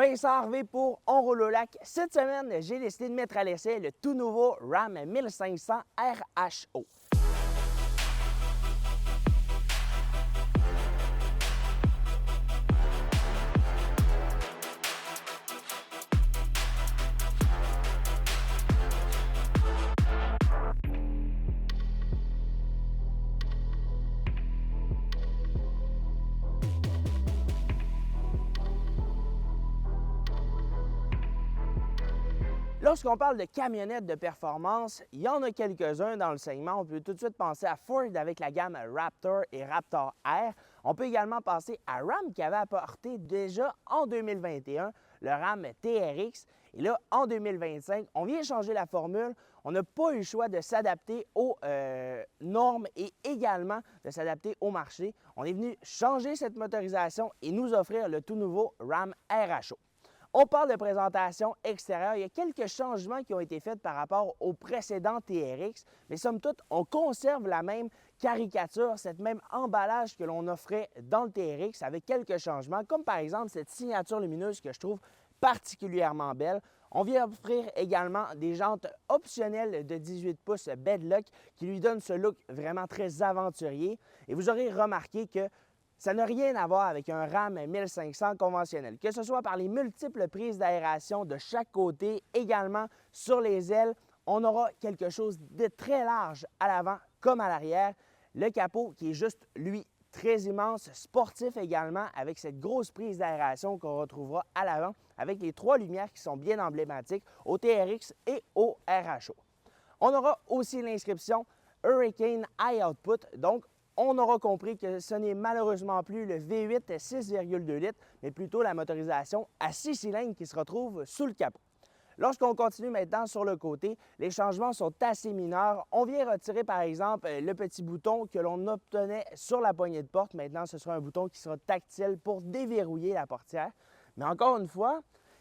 Vincent Harvey pour On roule au lac. Cette semaine, j'ai décidé de mettre à l'essai le tout nouveau Ram 1500 RHO. Lorsqu'on parle de camionnettes de performance, il y en a quelques-uns dans le segment. On peut tout de suite penser à Ford avec la gamme Raptor et Raptor R. On peut également penser à Ram qui avait apporté déjà en 2021 le Ram TRX. Et là, en 2025, on vient changer la formule. On n'a pas eu le choix de s'adapter aux normes et également de s'adapter au marché. On est venu changer cette motorisation et nous offrir le tout nouveau Ram RHO. On parle de présentation extérieure. Il y a quelques changements qui ont été faits par rapport au précédent TRX, mais somme toute, on conserve la même caricature, cette même emballage que l'on offrait dans le TRX avec quelques changements, comme par exemple cette signature lumineuse que je trouve particulièrement belle. On vient offrir également des jantes optionnelles de 18 pouces Bedlock qui lui donnent ce look vraiment très aventurier. Et vous aurez remarqué que ça n'a rien à voir avec un Ram 1500 conventionnel, que ce soit par les multiples prises d'aération de chaque côté, également sur les ailes, on aura quelque chose de très large à l'avant comme à l'arrière. Le capot qui est juste, lui, très immense, sportif également, avec cette grosse prise d'aération qu'on retrouvera à l'avant, avec les trois lumières qui sont bien emblématiques au TRX et au RHO. On aura aussi l'inscription Hurricane High Output, donc on aura compris que ce n'est malheureusement plus le V8 6,2 litres, mais plutôt la motorisation à 6 cylindres qui se retrouve sous le capot. Lorsqu'on continue maintenant sur le côté, les changements sont assez mineurs. On vient retirer par exemple le petit bouton que l'on obtenait sur la poignée de porte. Maintenant, ce sera un bouton qui sera tactile pour déverrouiller la portière. Mais encore une fois,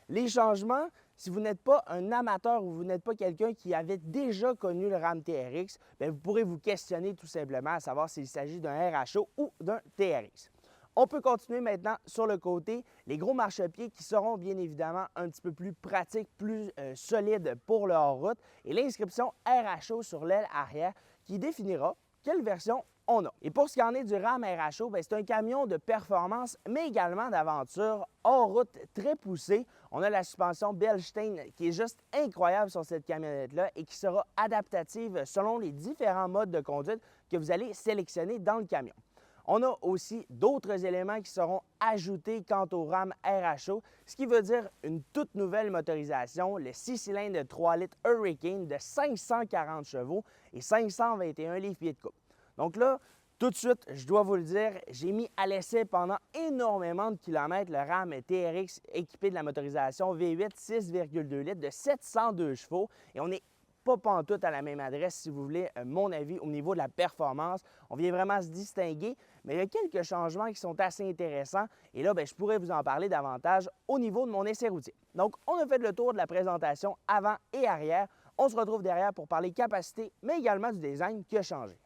les changements, si vous n'êtes pas un amateur ou vous n'êtes pas quelqu'un qui avait déjà connu le Ram TRX, bien, vous pourrez vous questionner tout simplement à savoir s'il s'agit d'un RHO ou d'un TRX. On peut continuer maintenant sur le côté, les gros marchepieds qui seront bien évidemment un petit peu plus pratiques, plus solides pour le hors-route et l'inscription RHO sur l'aile arrière qui définira quelle version on a. Et pour ce qui en est du Ram RHO, c'est un camion de performance, mais également d'aventure, hors route très poussé. On a la suspension Bilstein qui est juste incroyable sur cette camionnette-là et qui sera adaptative selon les différents modes de conduite que vous allez sélectionner dans le camion. On a aussi d'autres éléments qui seront ajoutés quant au Ram RHO, ce qui veut dire une toute nouvelle motorisation, le 6 cylindres de 3 litres Hurricane de 540 chevaux et 521 livres-pieds de couple. Donc là, tout de suite, je dois vous le dire, j'ai mis à l'essai pendant énormément de kilomètres le Ram TRX équipé de la motorisation V8 6,2 litres de 702 chevaux et on n'est pas pantoute à la même adresse si vous voulez mon avis au niveau de la performance. On vient vraiment se distinguer, mais il y a quelques changements qui sont assez intéressants et là, je pourrais vous en parler davantage au niveau de mon essai routier. Donc, on a fait le tour de la présentation avant et arrière. On se retrouve derrière pour parler capacité, mais également du design qui a changé.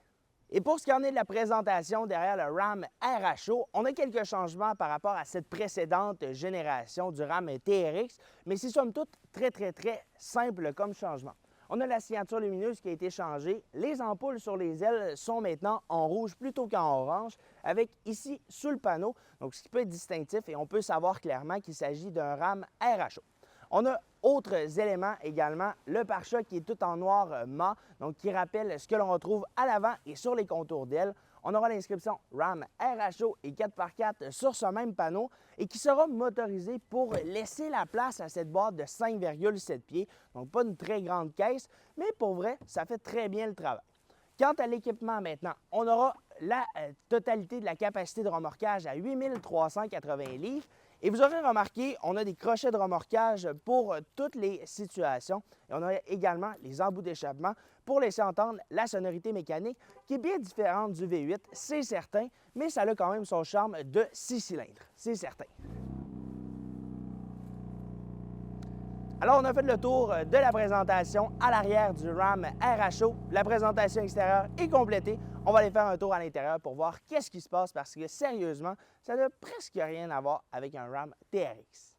Et pour ce qui en est de la présentation derrière le Ram RHO, on a quelques changements par rapport à cette précédente génération du Ram TRX, mais c'est somme toute très simple comme changement. On a la signature lumineuse qui a été changée. Les ampoules sur les ailes sont maintenant en rouge plutôt qu'en orange, avec ici sous le panneau, donc ce qui peut être distinctif et on peut savoir clairement qu'il s'agit d'un Ram RHO. On a autres éléments également, le pare-choc qui est tout en noir mat, donc qui rappelle ce que l'on retrouve à l'avant et sur les contours d'ailes. On aura l'inscription Ram RHO et 4x4 sur ce même panneau et qui sera motorisé pour laisser la place à cette boîte de 5,7 pieds, donc pas une très grande caisse, mais pour vrai, ça fait très bien le travail. Quant à l'équipement maintenant, on aura la totalité de la capacité de remorquage à 8380 livres. Et vous aurez remarqué, on a des crochets de remorquage pour toutes les situations. Et on a également les embouts d'échappement pour laisser entendre la sonorité mécanique qui est bien différente du V8, c'est certain, mais ça a quand même son charme de 6 cylindres, c'est certain. Alors, on a fait le tour de la présentation à l'arrière du Ram RHO. La présentation extérieure est complétée. On va aller faire un tour à l'intérieur pour voir qu'est-ce qui se passe parce que sérieusement, ça n'a presque rien à voir avec un Ram TRX.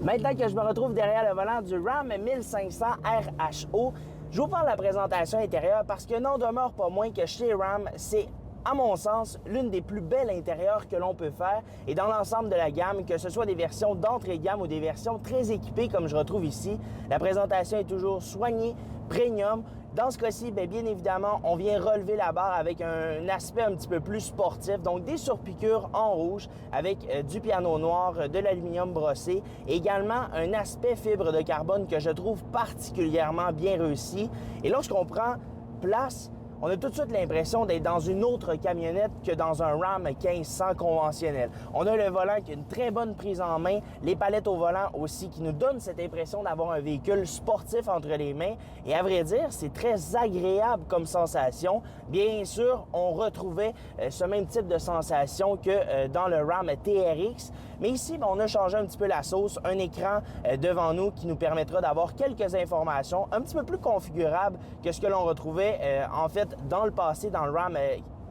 Maintenant que je me retrouve derrière le volant du Ram 1500 RHO, je vous parle de la présentation intérieure parce que n'en demeure pas moins que chez Ram, c'est à mon sens, l'une des plus belles intérieures que l'on peut faire et dans l'ensemble de la gamme, que ce soit des versions d'entrée de gamme ou des versions très équipées comme je retrouve ici, la présentation est toujours soignée, premium. Dans ce cas-ci, bien évidemment, on vient relever la barre avec un aspect un petit peu plus sportif, donc des surpiqûres en rouge avec du piano noir, de l'aluminium brossé, et également un aspect fibre de carbone que je trouve particulièrement bien réussi. Et lorsqu'on prend place, on a tout de suite l'impression d'être dans une autre camionnette que dans un Ram 1500 conventionnel. On a le volant qui a une très bonne prise en main, les palettes au volant aussi qui nous donnent cette impression d'avoir un véhicule sportif entre les mains. Et à vrai dire, c'est très agréable comme sensation. Bien sûr, on retrouvait ce même type de sensation que dans le Ram TRX. Mais ici, on a changé un petit peu la sauce, un écran devant nous qui nous permettra d'avoir quelques informations un petit peu plus configurables que ce que l'on retrouvait en fait dans le passé dans le Ram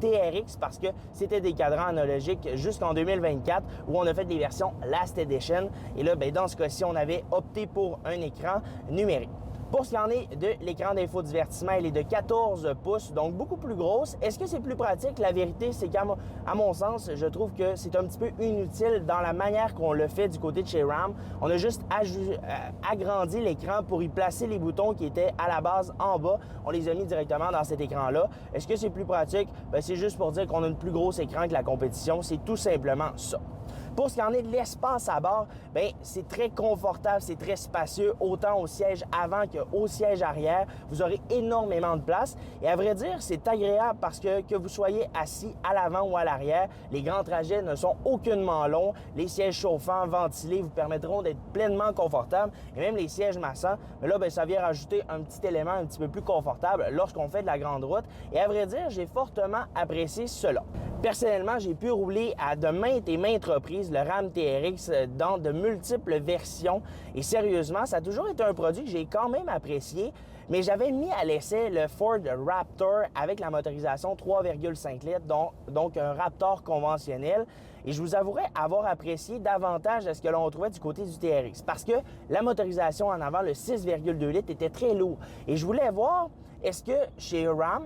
TRX parce que c'était des cadrans analogiques jusqu'en 2024 où on a fait des versions Last Edition. Et là, dans ce cas-ci, on avait opté pour un écran numérique. Pour ce qui en est de l'écran d'infodivertissement, elle est de 14 pouces, donc beaucoup plus grosse. Est-ce que c'est plus pratique? La vérité, c'est qu'à mon sens, je trouve que c'est un petit peu inutile dans la manière qu'on le fait du côté de chez Ram. On a juste agrandi l'écran pour y placer les boutons qui étaient à la base en bas. On les a mis directement dans cet écran-là. Est-ce que c'est plus pratique? C'est juste pour dire qu'on a une plus grosse écran que la compétition. C'est tout simplement ça. Pour ce qui en est de l'espace à bord, c'est très confortable, c'est très spacieux, autant au siège avant qu'au siège arrière. Vous aurez énormément de place et à vrai dire, c'est agréable parce que vous soyez assis à l'avant ou à l'arrière, les grands trajets ne sont aucunement longs. Les sièges chauffants, ventilés vous permettront d'être pleinement confortable et même les sièges massants. Mais là, ça vient rajouter un petit élément un petit peu plus confortable lorsqu'on fait de la grande route. Et à vrai dire, j'ai fortement apprécié cela. Personnellement, j'ai pu rouler à de maintes et maintes reprises le Ram TRX dans de multiples versions et sérieusement, ça a toujours été un produit que j'ai quand même apprécié, mais j'avais mis à l'essai le Ford Raptor avec la motorisation 3,5 litres, donc un Raptor conventionnel et je vous avouerai avoir apprécié davantage ce que l'on trouvait du côté du TRX parce que la motorisation en avant, le 6,2 litres, était très lourd et je voulais voir est-ce que chez Ram,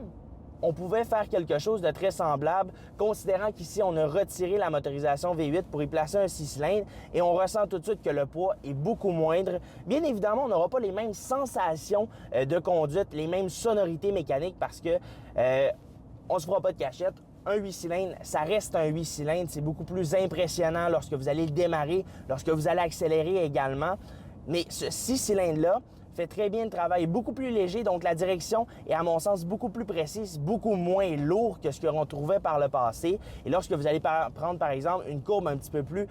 on pouvait faire quelque chose de très semblable, considérant qu'ici, on a retiré la motorisation V8 pour y placer un 6 cylindres et on ressent tout de suite que le poids est beaucoup moindre. Bien évidemment, on n'aura pas les mêmes sensations de conduite, les mêmes sonorités mécaniques parce que on se fera pas de cachette. Un 8 cylindres, ça reste un 8 cylindres. C'est beaucoup plus impressionnant lorsque vous allez le démarrer, lorsque vous allez accélérer également. Mais ce 6 cylindres-là fait très bien le travail, beaucoup plus léger, donc la direction est à mon sens beaucoup plus précise, beaucoup moins lourd que ce que l'on trouvait par le passé. Et lorsque vous allez prendre par exemple une courbe un petit peu plus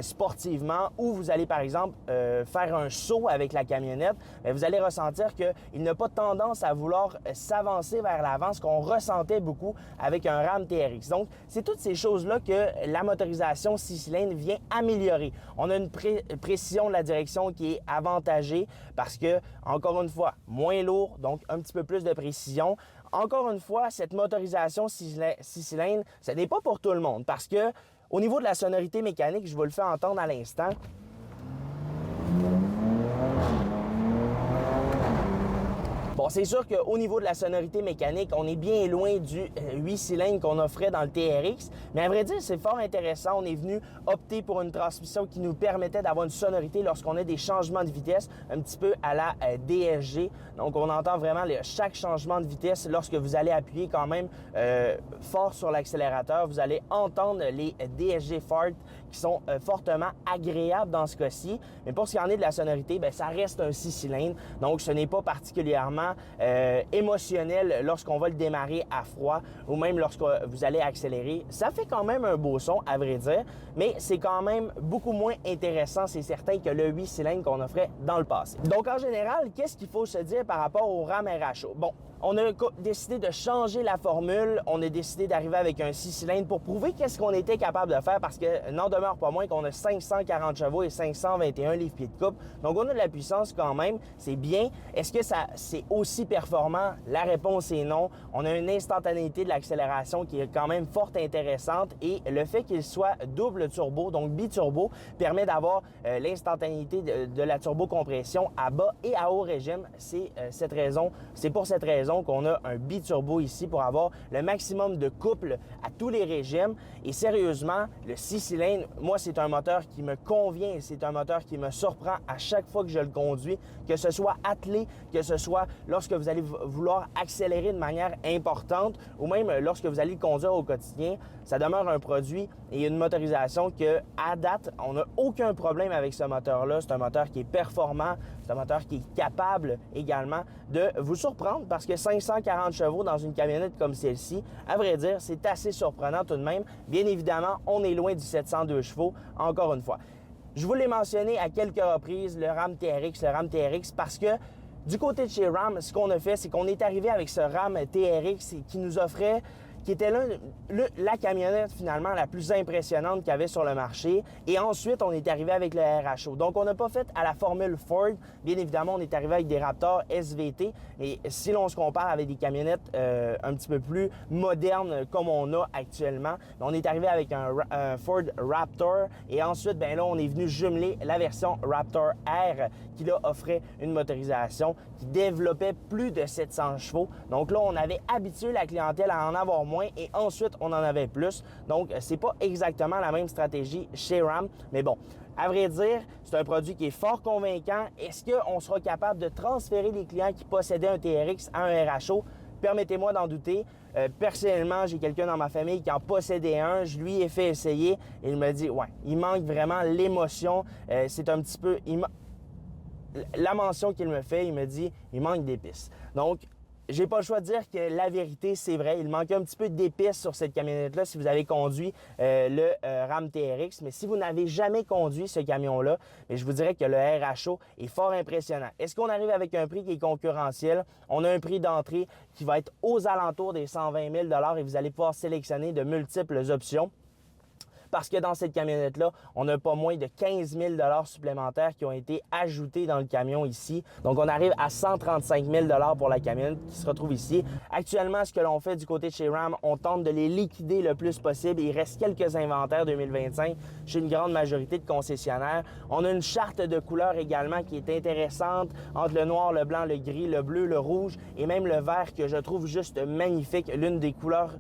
sportivement ou vous allez par exemple faire un saut avec la camionnette, vous allez ressentir qu'il n'a pas tendance à vouloir s'avancer vers l'avant, ce qu'on ressentait beaucoup avec un Ram TRX. Donc, c'est toutes ces choses-là que la motorisation 6 cylindres vient améliorer. On a une précision de la direction qui est avantagée parce que encore une fois, moins lourd, donc un petit peu plus de précision. Encore une fois, cette motorisation 6 cylindres, ce n'est pas pour tout le monde parce que au niveau de la sonorité mécanique, je vous le fais entendre à l'instant. Bon, c'est sûr qu'au niveau de la sonorité mécanique, on est bien loin du 8 cylindres qu'on offrait dans le TRX, mais à vrai dire, c'est fort intéressant. On est venu opter pour une transmission qui nous permettait d'avoir une sonorité lorsqu'on a des changements de vitesse, un petit peu à la DSG. Donc, on entend vraiment chaque changement de vitesse lorsque vous allez appuyer quand même fort sur l'accélérateur. Vous allez entendre les DSG fart qui sont fortement agréables dans ce cas-ci. Mais pour ce qui en est de la sonorité, ça reste un 6 cylindres, donc ce n'est pas particulièrement émotionnel lorsqu'on va le démarrer à froid ou même lorsque vous allez accélérer. Ça fait quand même un beau son, à vrai dire, mais c'est quand même beaucoup moins intéressant, c'est certain, que le 8 cylindres qu'on offrait dans le passé. Donc, en général, qu'est-ce qu'il faut se dire par rapport au Ram RHO? Bon, on a décidé de changer la formule, on a décidé d'arriver avec un 6 cylindres pour prouver qu'est-ce qu'on était capable de faire parce que n'en demeure demeure pas moins qu'on a 540 chevaux et 521 livres-pieds de couple. Donc, on a de la puissance quand même. C'est bien. Est-ce que c'est aussi performant? La réponse est non. On a une instantanéité de l'accélération qui est quand même fort intéressante et le fait qu'il soit double turbo, donc biturbo, permet d'avoir l'instantanéité de la turbocompression à bas et à haut régime. C'est pour cette raison qu'on a un biturbo ici pour avoir le maximum de couple à tous les régimes. Et sérieusement, le 6 cylindres, moi, c'est un moteur qui me convient. C'est un moteur qui me surprend à chaque fois que je le conduis, que ce soit attelé, que ce soit lorsque vous allez vouloir accélérer de manière importante ou même lorsque vous allez le conduire au quotidien. Ça demeure un produit et une motorisation que, à date, on n'a aucun problème avec ce moteur-là. C'est un moteur qui est performant, c'est un moteur qui est capable également de vous surprendre parce que 540 chevaux dans une camionnette comme celle-ci, à vrai dire, c'est assez surprenant tout de même. Bien évidemment, on est loin du 702 chevaux, encore une fois. Je vous l'ai mentionné à quelques reprises, le Ram TRX, parce que du côté de chez Ram, ce qu'on a fait, c'est qu'on est arrivé avec ce Ram TRX qui nous offrait, qui était la camionnette finalement la plus impressionnante qu'il y avait sur le marché. Et ensuite, on est arrivé avec le RHO. Donc, on n'a pas fait à la formule Ford. Bien évidemment, on est arrivé avec des Raptor SVT. Et si l'on se compare avec des camionnettes un petit peu plus modernes comme on a actuellement, on est arrivé avec un Ford Raptor. Et ensuite, ben là, on est venu jumeler la version Raptor R qui là offrait une motorisation qui développait plus de 700 chevaux. Donc là, on avait habitué la clientèle à en avoir moins et ensuite, on en avait plus. Donc, c'est pas exactement la même stratégie chez Ram, mais bon, à vrai dire, c'est un produit qui est fort convaincant. Est-ce qu'on sera capable de transférer les clients qui possédaient un TRX à un RHO? Permettez-moi d'en douter. Personnellement, j'ai quelqu'un dans ma famille qui en possédait un. Je lui ai fait essayer et il me dit, ouais, il manque vraiment l'émotion. C'est un petit peu... La mention qu'il me fait, il me dit, il manque d'épices. Donc, j'ai pas le choix de dire que la vérité, c'est vrai. Il manque un petit peu d'épices sur cette camionnette-là si vous avez conduit le Ram TRX. Mais si vous n'avez jamais conduit ce camion-là, je vous dirais que le RHO est fort impressionnant. Est-ce qu'on arrive avec un prix qui est concurrentiel? On a un prix d'entrée qui va être aux alentours des 120 000 et vous allez pouvoir sélectionner de multiples options. Parce que dans cette camionnette-là, on n'a pas moins de 15 000 supplémentaires qui ont été ajoutés dans le camion ici. Donc, on arrive à 135 000 pour la camionnette qui se retrouve ici. Actuellement, ce que l'on fait du côté de chez Ram, on tente de les liquider le plus possible. Il reste quelques inventaires 2025 chez une grande majorité de concessionnaires. On a une charte de couleurs également qui est intéressante entre le noir, le blanc, le gris, le bleu, le rouge et même le vert que je trouve juste magnifique. L'une des couleurs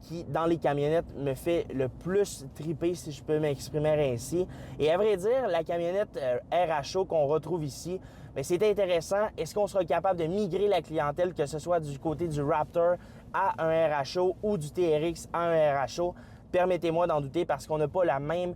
qui, dans les camionnettes, me fait le plus triper, si je peux m'exprimer ainsi. Et à vrai dire, la camionnette RHO qu'on retrouve ici, c'est intéressant. Est-ce qu'on sera capable de migrer la clientèle, que ce soit du côté du Raptor à un RHO ou du TRX à un RHO? Permettez-moi d'en douter parce qu'on n'a pas la même,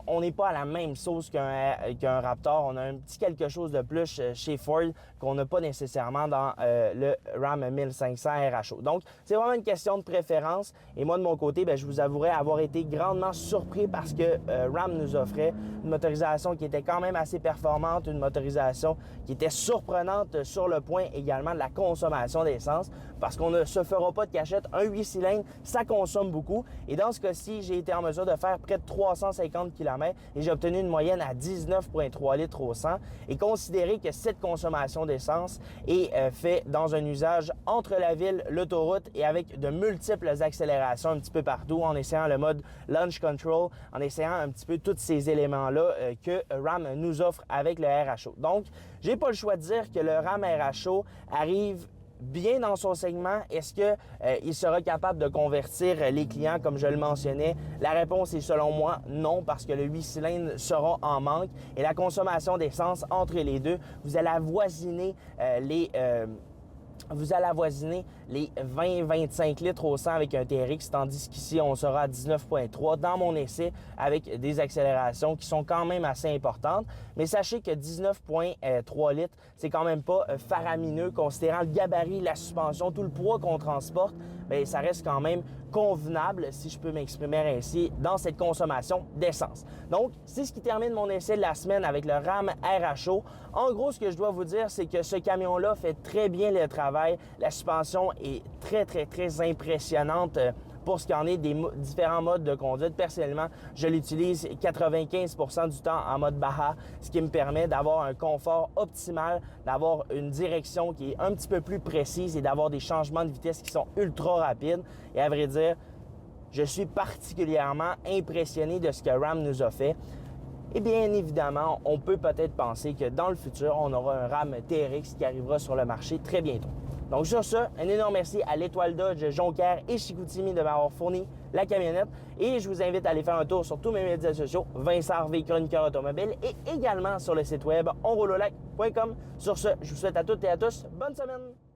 on n'est pas à la même sauce qu'un Raptor. On a un petit quelque chose de plus chez Ford qu'on n'a pas nécessairement dans le Ram 1500 RHO. Donc, c'est vraiment une question de préférence. Et moi, de mon côté, je vous avouerai avoir été grandement surpris parce que Ram nous offrait une motorisation qui était quand même assez performante, une motorisation qui était surprenante sur le point également de la consommation d'essence parce qu'on ne se fera pas de cachette. Un 8 cylindres, ça consomme beaucoup. Et dans ce cas-ci, j'ai été en mesure de faire près de 350 km et j'ai obtenu une moyenne à 19,3 litres au 100. Et considérez que cette consommation d'essence est faite dans un usage entre la ville, l'autoroute et avec de multiples accélérations un petit peu partout en essayant le mode Launch Control, en essayant un petit peu tous ces éléments-là que Ram nous offre avec le RHO. Donc, j'ai pas le choix de dire que le Ram RHO arrive bien dans son segment. Est-ce qu'il sera capable de convertir les clients comme je le mentionnais? La réponse est selon moi non parce que le 8 cylindres sera en manque et la consommation d'essence entre les deux, vous allez avoisiner les 20-25 litres au 100 avec un TRX, tandis qu'ici, on sera à 19,3 dans mon essai avec des accélérations qui sont quand même assez importantes. Mais sachez que 19,3 litres, c'est quand même pas faramineux considérant le gabarit, la suspension, tout le poids qu'on transporte. Bien, ça reste quand même convenable, si je peux m'exprimer ainsi, dans cette consommation d'essence. Donc, c'est ce qui termine mon essai de la semaine avec le Ram RHO. En gros, ce que je dois vous dire, c'est que ce camion-là fait très bien le travail. La suspension est très, très, très impressionnante pour ce qui en est des différents modes de conduite. Personnellement, je l'utilise 95% du temps en mode Baja, ce qui me permet d'avoir un confort optimal, d'avoir une direction qui est un petit peu plus précise et d'avoir des changements de vitesse qui sont ultra rapides. Et à vrai dire, je suis particulièrement impressionné de ce que Ram nous a fait. Et bien évidemment, on peut peut-être penser que dans le futur, on aura un Ram TRX qui arrivera sur le marché très bientôt. Donc sur ce, un énorme merci à l'Étoile Dodge Jonquière et Chicoutimi de m'avoir fourni la camionnette. Et je vous invite à aller faire un tour sur tous mes médias sociaux, Vincent Harvey, chroniqueur automobile, et également sur le site web onroulolac.com. Sur ce, je vous souhaite à toutes et à tous bonne semaine!